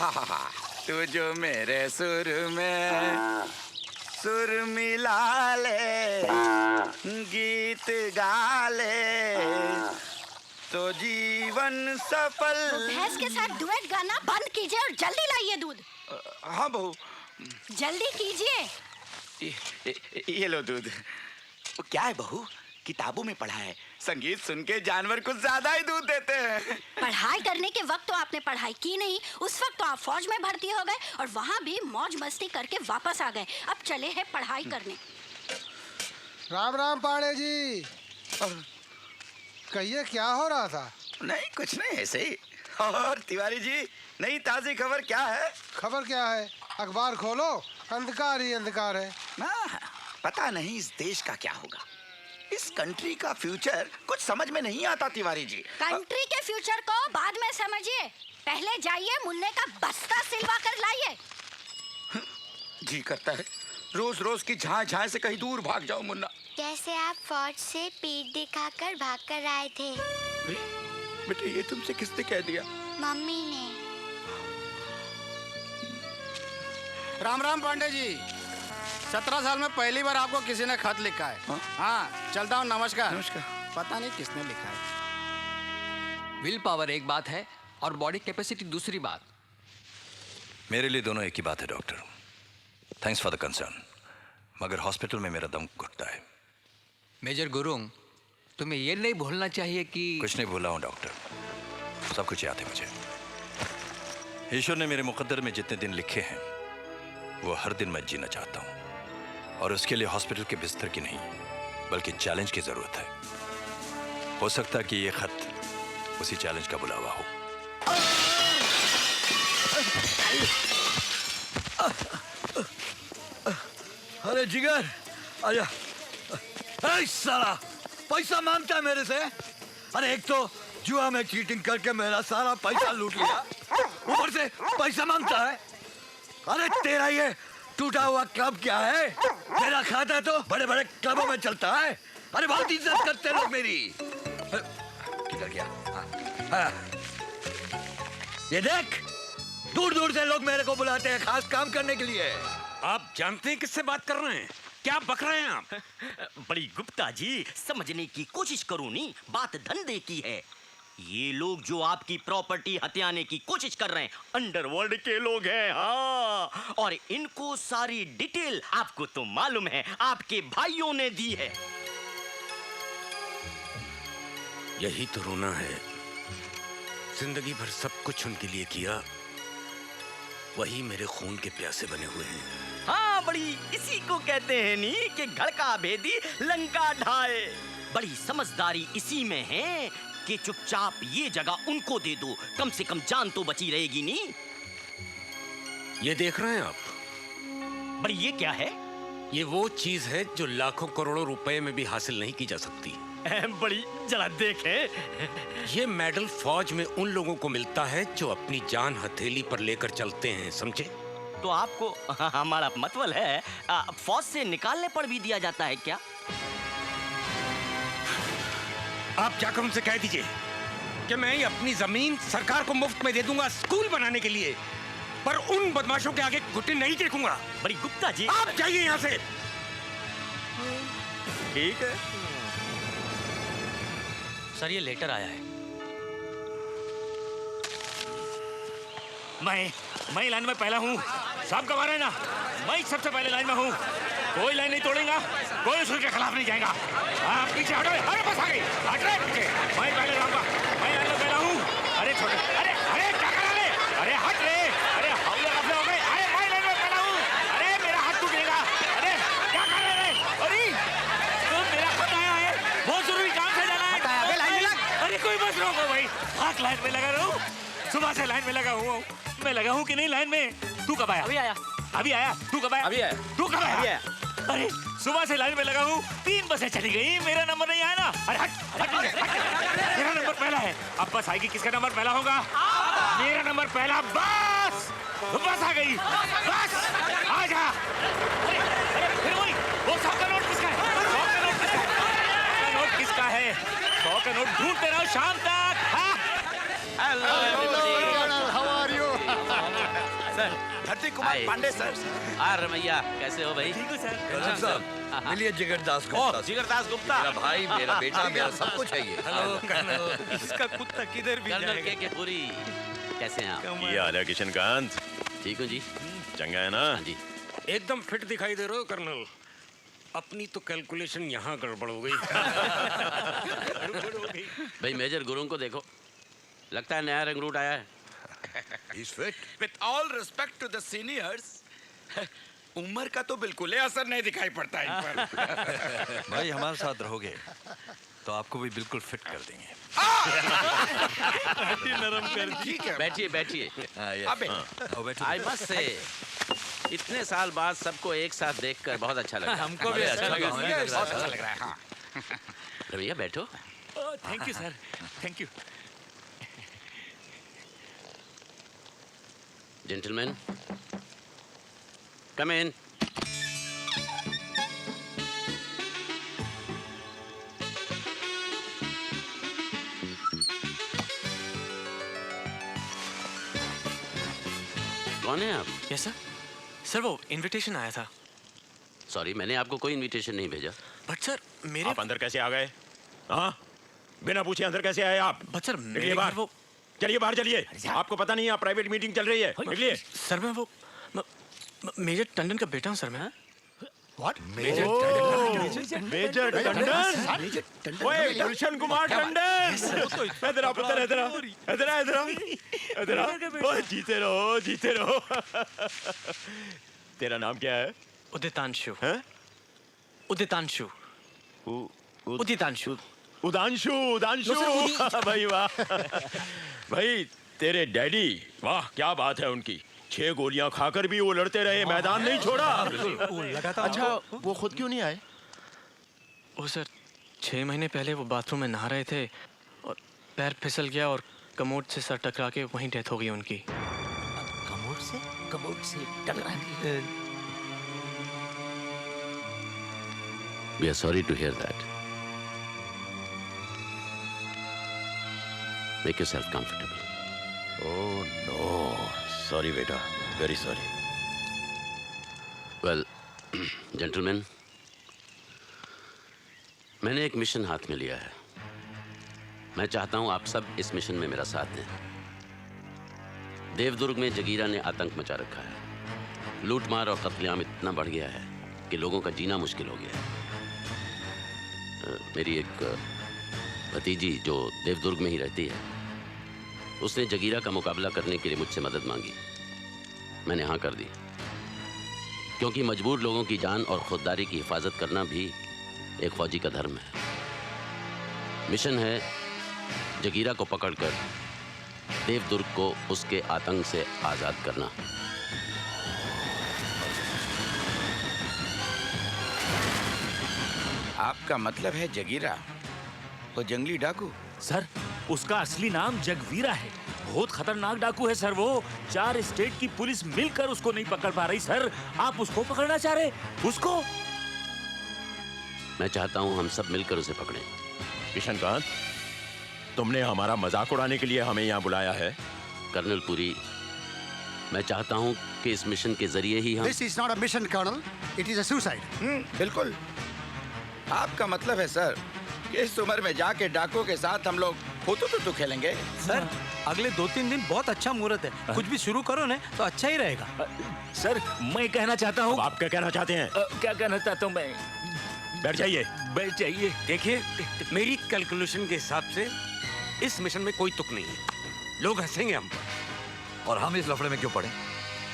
आहा, तू जो मेरे सुर में सुर मिला ले, गीत गा ले, तो जीवन सफल। भैंस के साथ डुएट गाना बंद कीजिए और जल्दी लाइए दूध। हाँ बहू। जल्दी कीजिए। ये लो दूध। क्या है बहू, किताबों में पढ़ा है संगीत सुन के जानवर कुछ ज्यादा ही दूध देते हैं। पढ़ाई करने के वक्त तो आपने पढ़ाई की नहीं, उस वक्त तो आप फौज में भर्ती हो गए और वहाँ भी मौज मस्ती करके वापस आ गए। अब चले हैं पढ़ाई करने। राम राम पांडे जी, कहिए क्या हो रहा था? नहीं कुछ नहीं, ऐसे ही। और तिवारी जी, नई ताजी खबर क्या है? खबर क्या है? अखबार खोलो, अंधकार ही अंधकार है ना। पता नहीं इस देश का क्या होगा, इस कंट्री का फ्यूचर कुछ समझ में नहीं आता तिवारी जी। कंट्री के फ्यूचर को बाद में समझिए, पहले जाइए मुन्ने का बस्ता सिलवा कर लाइए। जी करता है रोज रोज की झां झां से कहीं दूर भाग जाओ मुन्ना। जैसे आप फौज से पीठ दिखाकर भाग कर आए थे। बेटे ये तुमसे किसने कह दिया? मम्मी ने। राम राम पांडे जी, 17 साल में पहली बार आपको किसी ने खत लिखा है। हाँ चलता हूँ, नमस्कार। नमस्कार। पता नहीं किसने लिखा है। विल पावर एक बात है और बॉडी कैपेसिटी दूसरी बात। मेरे लिए दोनों एक ही बात है doctor. Thanks for the concern, मगर हॉस्पिटल में मेरा दम घुटता है। मेजर गुरुंग, तुम्हें ये नहीं भूलना चाहिए कि कुछ नहीं भूला हूँ डॉक्टर, सब कुछ याद है मुझे। ईश्वर ने मेरे मुकद्दर में जितने दिन लिखे हैं वो हर दिन मैं जीना चाहता हूँ, और उसके लिए हॉस्पिटल के बिस्तर की नहीं बल्कि चैलेंज की जरूरत है। हो सकता है कि ये खत उसी चैलेंज का बुलावा हो। अरे जिगर आजा। अरे साला पैसा मांगता है मेरे से। अरे एक तो जुआ में चीटिंग करके मेरा सारा पैसा लूट लिया, ऊपर से पैसा मांगता है। अरे तेरा ये टूटा हुआ क्लब क्या है? तेरा खाता तो बड़े बड़े क्लबों में चलता है। अरे बहुत इज्जत करते लोग मेरी। किधर गया? हाँ। ये देख, दूर दूर से लोग मेरे को बुलाते हैं खास काम करने के लिए। आप जानते हैं किससे बात कर रहे हैं? क्या बक रहे हैं आप? बड़ी गुप्ता जी, समझने की कोशिश करो नी, बात धंधे की है। ये लोग जो आपकी प्रॉपर्टी हथियाने की कोशिश कर रहे हैं अंडरवर्ल्ड के लोग हैं। हाँ, और इनको सारी डिटेल आपको तो मालूम है, आपके भाइयों ने दी है। यही तो रोना है, जिंदगी भर सब कुछ उनके लिए किया, वही मेरे खून के प्यासे बने हुए हैं। हाँ, बड़ी इसी को कहते हैं नी कि घर का भेदी लंका ढाए। बड़ी समझदारी इसी में है कि चुपचाप ये जगह उनको दे दो, कम से कम जान तो बची रहेगी नी। ये देख रहे हैं आप? बड़ी ये क्या है? ये वो चीज है जो लाखों करोड़ों रुपए में भी हासिल नहीं की जा सकती। बड़ी जरा देखे। ये मेडल फौज में उन लोगों को मिलता है जो अपनी जान हथेली पर लेकर चलते हैं, समझे? तो आपको हमारा मतलब है फौज से निकालने पर भी दिया जाता है क्या? आप जाकर उनसे कह दीजिए कि मैं अपनी जमीन सरकार को मुफ्त में दे दूंगा स्कूल बनाने के लिए, पर उन बदमाशों के आगे घुटने नहीं टेकूंगा। बड़ी गुप्ता जी, आप जाइए यहाँ से। ठीक है सर, ये लेटर आया है। मैं लाइन में पहला हूँ, सब गवा रहे ना। मैं सबसे पहले लाइन में हूँ, कोई लाइन नहीं तोड़ेगा, कोई उसूल के खिलाफ नहीं जाएगा। आप पीछे हटो। अरे बस आ गई, हट रहे पीछे। मैं पहले रहूंगा, मैं लाइन में पहला हूँ। अरे छोटे, अरे अरे क्या कर रहे? अरे हट रहे, अरे हौले गफले हो गए। अरे मैं लाइन में पहला हूँ। अरे मेरा हाथ टूटेगा। अरे क्या कर रहे? अरे तो मेरा खुद आया है, बहुत जरूरी काम से जाना है। लाइन में लग। अरे कोई बस रोको भाई, हाथ लाइन में लगा रहा हूँ, सुबह से लाइन में लगा हुआ हूँ। मैं लगा हूँ कि नहीं लाइन में? तू कब आया? अभी आया। अभी आया? तू कब आया? अभी आया। तू कब आया? अभी आया। अरे सुबह से लाइन में लगा हूँ, 3 बसें चली गई, मेरा नंबर नहीं आया ना। अरे हट, हट, हट, हट। मेरा नंबर पहला है। अब बस आएगी, किसका नंबर पहला होगा? मेरा नंबर पहला। बस बस आ गई, बस आ जा। अरे अरे फिर वही वो 100 का नोट किसका है? 100 का नोट किसका है? 100 का नोट किसका है? 100 का नोट ढूंढते रहो शाम तक। Hello, how are you? Dharti Kumar hi. Pandey sir. Ramaiya कैसे हो भाई? ठीक है सर। कर्नल साहब मिलिए जिगर दास गुप्ता से। जिगर दास गुप्ता, मेरा भाई, मेरा बेटा, मेरा सब कुछ है ये। हेलो कर्नल, इसका कुत्ता किधर भी कर्नल जाएगा। के पूरी। कैसे हैं आप? ये हाल है किशनकांत? ठीक हूँ जी। चंगा है ना? हाँ जी। एकदम फिट दिखाई दे रहे हो कर्नल। अपनी तो कैलकुलेशन यहाँ गड़बड़ हो गई। भाई मेजर गुरुंग को देखो, लगता है नया रंगरूट आया है। He's fit. With all respect to the seniors, उम्र का तो बिल्कुल ही असर नहीं दिखाई पड़ता इन पर। भाई हमारे साथ रहोगे तो आपको भी बिल्कुल फिट कर देंगे। नरम कर। ठीक है। बैठिए बैठिए। अबे आई मस्ट से इतने साल बाद सबको एक साथ देखकर बहुत अच्छा लगा। हमको भी अच्छा लगा। बहुत अच्छा लग रहा है। हाँ। रमैया बैठो। Thank you sir, thank you. Gentleman come in. कौन है आप? Yes sir. सर वो इनविटेशन आया था। सॉरी मैंने आपको कोई इनविटेशन नहीं भेजा। बट सर मेरे आप अंदर कैसे आ गए? हाँ, बिना पूछे अंदर कैसे आए आप? बट सर निकलिए मेरे बाहर। घर वो चलिए बाहर चलिए। आपको पता नहीं है प्राइवेट मीटिंग चल रही है। निकलिए। सर मैं वो मेजर टंडन का बेटा हूँ सर मैं। मेजर टंडन? ओए गुलशन कुमार टंडन। इधर आ पुत्र, इधर आ, इधर आ, इधर आ, इधर आ। ओए जीते रहो, जीते रहो। तेरा नाम क्या है? उदितांशु। हैं? उदितांशु। उदितांशु। उदांशु, उदांशु। भाई वाह। भाई तेरे डैडी, वाह क्या बात है उनकी। 6 गोलियां खाकर भी वो लड़ते रहे, मैदान नहीं छोड़ा। अच्छा वो खुद क्यों नहीं आए? वो सर 6 महीने पहले वो बाथरूम में नहा रहे थे और पैर फिसल गया और कमोड से सर टकरा के वहीं डेथ हो गई उनकी। कमोड से टकरा के। We are sorry to hear that. Make yourself comfortable. Oh no, sorry बेटा, वेरी सॉरी। Well, gentlemen, मैंने एक मिशन हाथ में लिया है। मैं चाहता हूं आप सब इस मिशन में मेरा साथ दें। देवदुर्ग में जगीरा ने आतंक मचा रखा है। लूटमार और कत्लेआम इतना बढ़ गया है कि लोगों का जीना मुश्किल हो गया है। मेरी एक भतीजी जो देवदुर्ग में ही रहती है, उसने जगीरा का मुकाबला करने के लिए मुझसे मदद मांगी। मैंने हाँ कर दी, क्योंकि मजबूर लोगों की जान और खुददारी की हिफाजत करना भी एक फौजी का धर्म है। मिशन है जगीरा को पकड़कर देवदुर्ग को उसके आतंक से आजाद करना। आपका मतलब है जगीरा, वो जंगली डाकू? सर उसका असली नाम जगवीरा है। बहुत खतरनाक डाकू है सर वो। 4 स्टेट की पुलिस मिलकर उसको नहीं पकड़ पा रही सर। आप उसको पकड़ना चाह रहे? उसको? मैं चाहता हूं हम सब मिलकर उसे पकड़ें। किशनकांत, तुमने हमारा मजाक उड़ाने के लिए हमें यहाँ बुलाया है? कर्नल पुरी, मैं चाहता हूं कि इस मिशन के जरिए ही हम। This is not a mission, Colonel. It is a suicide. बिल्कुल। आपका मतलब है सर कि इस उम्र में जाके डाकुओं के साथ हम लोग हुतू खेलेंगे? सर अगले 2-3 दिन बहुत अच्छा मुहूर्त है। कुछ भी शुरू करो ना तो अच्छा ही रहेगा। सर मैं कहना चाहता हूँ। आप क्या कहना चाहते हैं? क्या कहना चाहता हूँ मैं? बैठ जाइए। बैठ जाइए। देखिए, मेरी कैलकुलेशन के हिसाब से इस मिशन में कोई तुक नहीं है। लोग हंसेंगे हम पर। और हम इस लफड़े में क्यों पड़े?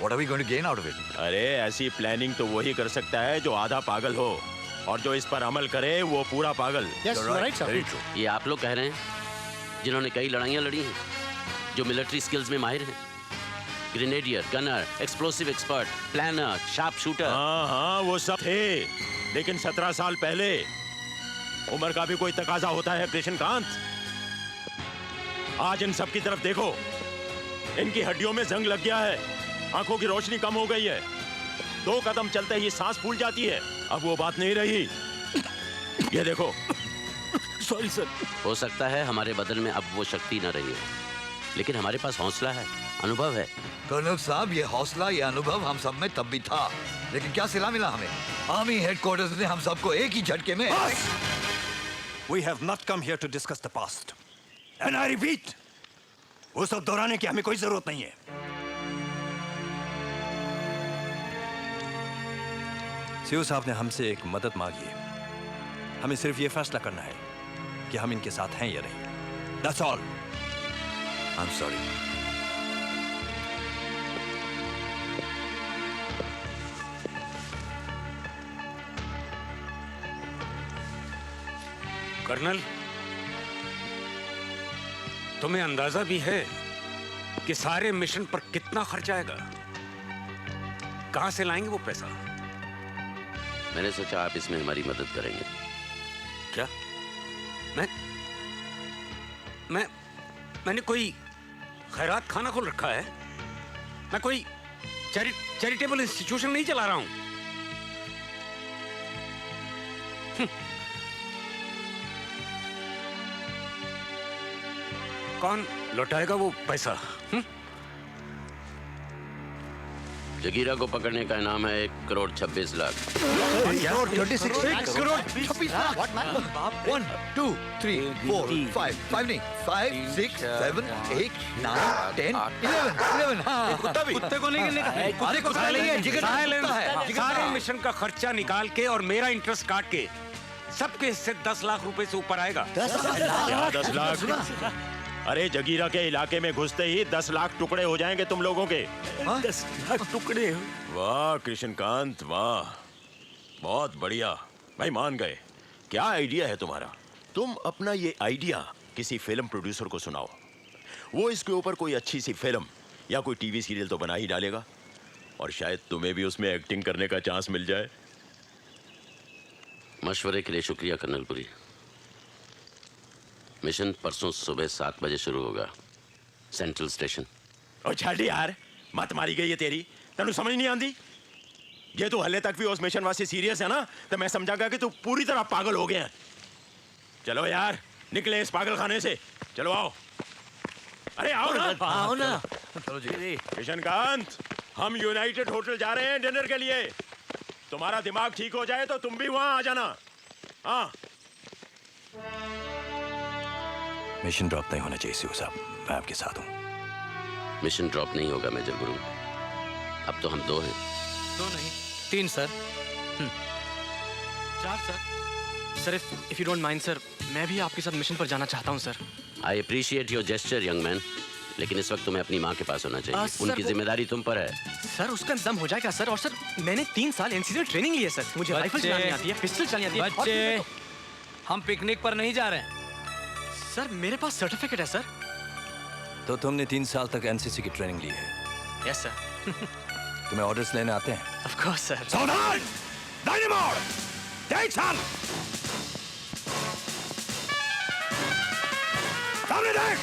What are we going to gain out of it? अरे ऐसी प्लानिंग तो वही कर सकता है जो आधा पागल हो, और जो इस पर अमल करे वो पूरा पागल। Yes, you're right, sir. Very true. ये आप लोग कह रहे हैं जिन्होंने कई लड़ाइयाँ लड़ी हैं, जो मिलिट्री स्किल्स में माहिर हैं। Grenadier, gunner, explosive expert, planner, sharp shooter. हाँ हाँ वो सब थे, लेकिन 17 साल पहले उम्र का भी कोई तकाजा होता है कृष्णकांत। आज इन सब की तरफ देखो, इनकी हड्डियों में जंग लग गया है, आंखों की रोशनी कम हो गई है, 2 कदम चलते ही सांस फूल जाती है। अब वो बात नहीं रही। ये देखो। Sorry sir. हो सकता है हमारे बदन में अब वो शक्ति न रही हो, लेकिन हमारे पास हौसला है, अनुभव है। कर्नल साहब, ये हौसला, ये अनुभव हम सब में तब भी था, लेकिन क्या सिला मिला हमें? आर्मी हेडक्वार्टर्स ने हम सबको एक ही झटके में। We have not come here to discuss the past. And I repeat, वो सब दोहराने की हमें कोई जरूरत नहीं है। सीओ साहब ने हमसे एक मदद मांगी है। हमें सिर्फ ये फैसला करना है कि हम इनके साथ हैं या नहीं। That's all. I'm sorry. Colonel, तुम्हें अंदाजा भी है कि सारे मिशन पर कितना खर्च आएगा? कहां से लाएंगे वो पैसा? मैंने सोचा आप इसमें हमारी मदद करेंगे। क्या? मैंने कोई खैरात खाना खोल रखा है? मैं कोई चैरिटेबल इंस्टीट्यूशन नहीं चला रहा हूं। कौन लौटाएगा वो पैसा? जगीरा को पकड़ने का इनाम है 1,26,00,000। 1 2 3 4 5 5 नहीं 5 6 7 8 9 10 11 हाँ। कुत्ते को नहीं गिनने का। अरे कुत्ता नहीं है, जिगर है। सारे मिशन का खर्चा निकाल के और मेरा इंटरेस्ट काट के सबके हिस्से 10 लाख रुपए से ऊपर आएगा। 10 लाख? अरे जगीरा के इलाके में घुसते ही 10 लाख टुकड़े हो जाएंगे तुम लोगों के। 10 लाख टुकड़े? वाह कृष्णकांत, वाह, बहुत बढ़िया भाई, मान गए। क्या आइडिया है तुम्हारा? तुम अपना ये आइडिया किसी फिल्म प्रोड्यूसर को सुनाओ, वो इसके ऊपर कोई अच्छी सी फिल्म या कोई टीवी सीरियल तो बना ही डालेगा, और शायद तुम्हें भी उसमें एक्टिंग करने का चांस मिल जाए। मशवरे के लिए शुक्रिया कर्नल पुरी। मिशन परसों सुबह 7 बजे शुरू होगा, सेंट्रल स्टेशन। और छाड़ी यार, मत मारी गई है तेरी, तेनू समझ नहीं आती? ये तो हले तक भी उस मिशन वास्ते सीरियस है ना, तो मैं समझागा कि तू पूरी तरह पागल हो गया है। चलो यार, निकले इस पागल खाने से, चलो आओ। अरे आओ ना, आओ ना। चलो जी। कृष्णकांत, हम यूनाइटेड होटल जा रहे हैं डिनर के लिए। तुम्हारा दिमाग ठीक हो जाए तो तुम भी वहां आ जाना। हाँ। मिशन ड्रॉप नहीं होना चाहिए सीओ साहब, मैं आपके साथ हूँ। मिशन ड्रॉप नहीं होगा मेजर गुरु। अब तो हम 2 हैं। 2 नहीं 3 sir. 4 sir. Sir if you don't mind sir, मैं भी आपके साथ मिशन पर जाना चाहता हूँ sir. I appreciate your gesture young man, लेकिन इस वक्त तुम्हें अपनी माँ के पास होना चाहिए। उनकी जिम्मेदारी तुम पर है। सर उसका इंतजाम हो जाएगा सर। और सर मैंने 3 साल एनसीसी में ट्रेनिंग ली है सर। मुझे राइफल चलानी आती है, पिस्टल चलानी आती है। बच्चे, हम पिकनिक पर नहीं जा रहे हैं सर, मेरे पास सर्टिफिकेट है सर। तो तुमने 3 साल तक एनसीसी की ट्रेनिंग ली है? Yes sir. तुम्हें ऑर्डर्स लेने आते हैं? Of course sir. सावधान! डायनामोट! देख साल! सामने देख!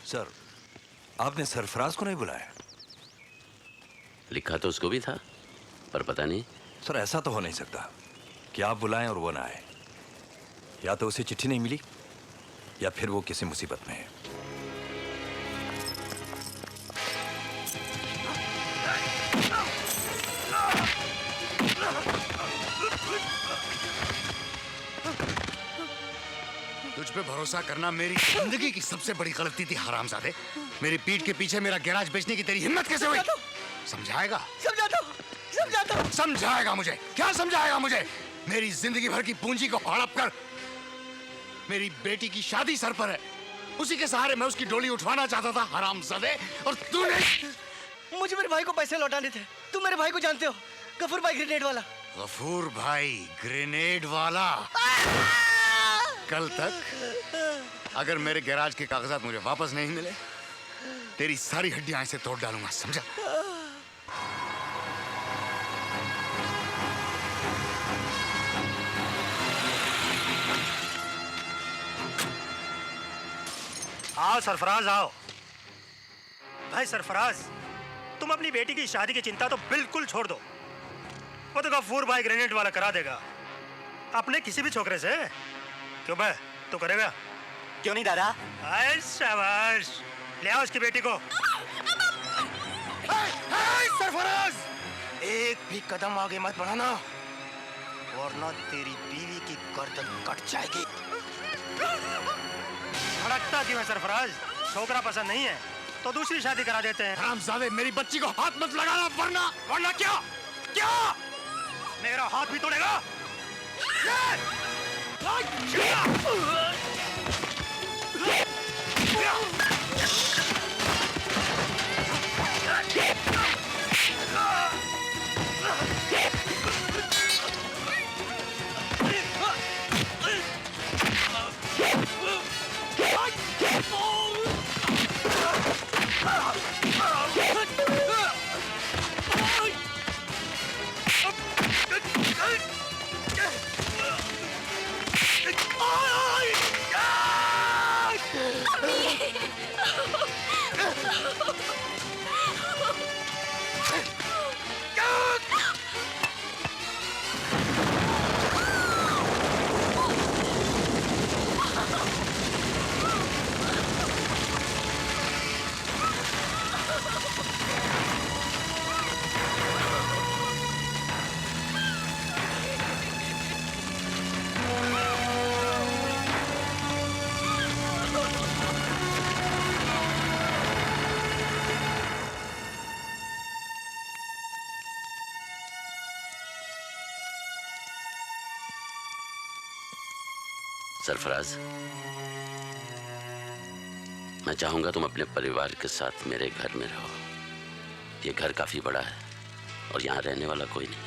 सर, आपने सरफराज को नहीं बुलाया? लिखा तो उसको भी था, पर पता नहीं। सर ऐसा तो हो नहीं सकता कि आप बुलाएं और वो ना आए। या तो उसे चिट्ठी नहीं मिली, या फिर वो किसी मुसीबत में है। तुझ पे भरोसा करना मेरी जिंदगी की सबसे बड़ी गलती थी हरामजादे। मेरी पीठ के पीछे मेरा गैराज बेचने की तेरी हिम्मत कैसे हुई? समझाएगा? समझाएगा मुझे? क्या समझाएगा मुझे? मेरी जिंदगी भर की पूंजी को हड़प कर मेरी बेटी की शादी सर पर है, उसी के सहारे मैं उसकी डोली उठवाना चाहता था हरामजादे, और तूने मुझे मेरे भाई को पैसे लौटाने थे। तुम मेरे भाई को जानते हो, गफूर भाई ग्रेनेड वाला। गफूर भाई ग्रेनेड वाला? कल तक अगर मेरे गैराज के कागजात मुझे वापस नहीं मिले, तेरी सारी हड्डियां ऐसे तोड़ डालूंगा, समझा? आओ सरफराज आओ। भाई सरफराज, तुम अपनी बेटी की शादी की चिंता तो बिल्कुल छोड़ दो। वो तो गफूर भाई ग्रेनेड वाला करा देगा अपने किसी भी छोकरे से। क्यों बे, तू करेगा? क्यों नहीं दादा? आए शाबाश, ले आओ उसकी बेटी को। सरफराज, एक भी कदम आगे मत बढ़ाना वरना तेरी बीवी की गर्दन कट जाएगी। भड़कता क्यों है सरफराज? छोकरा पसंद नहीं है तो दूसरी शादी करा देते हैं। हरामजादे, मेरी बच्ची को हाथ मत लगाना, वरना वरना क्या? क्या मेरा हाथ भी तोड़ेगा? सरफराज, मैं चाहूंगा तुम अपने परिवार के साथ मेरे घर में रहो। ये घर काफी बड़ा है और यहाँ रहने वाला कोई नहीं।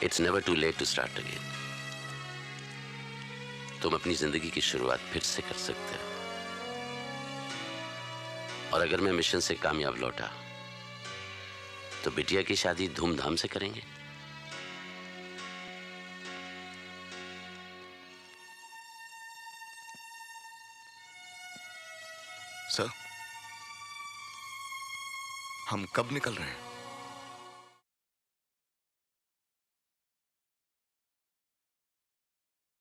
It's never too late to start again. तुम अपनी जिंदगी की शुरुआत फिर से कर सकते हो। और अगर मैं मिशन से कामयाब लौटा तो बिटिया की शादी धूमधाम से करेंगे। सर, हम कब निकल रहे हैं?